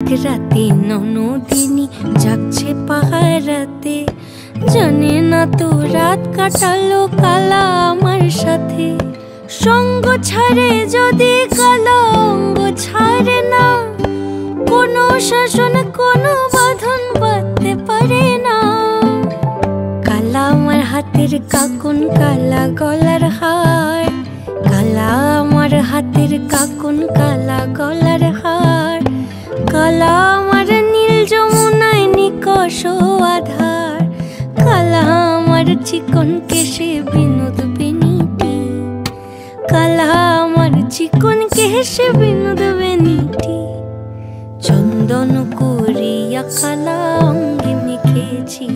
রাতে ননদিনী যাচ্ছে পাহারাতে, জানে না তো রাত কাটালো কালা আমার সাথে। সঙ্গ ছাড়ে যদি কালা অঙ্গ ছাড়ে না, কোনো শাসন কোনো বাঁধন বাঁধতে পারে না। কালা আমার হাতের কাকুন কালা গলার হার, কালা আমার হাতের কাকুন কালা গলার হার। কালা আমার নীল যমুনায় নিকষ আধার, কালা আমার চিকন কেশে বিনোদ বেনিটি, কালা আমার চিকন কেশে বিনোদ বেনিটি। চন্দন করিয়া কালা অঙ্গে মেখেছি।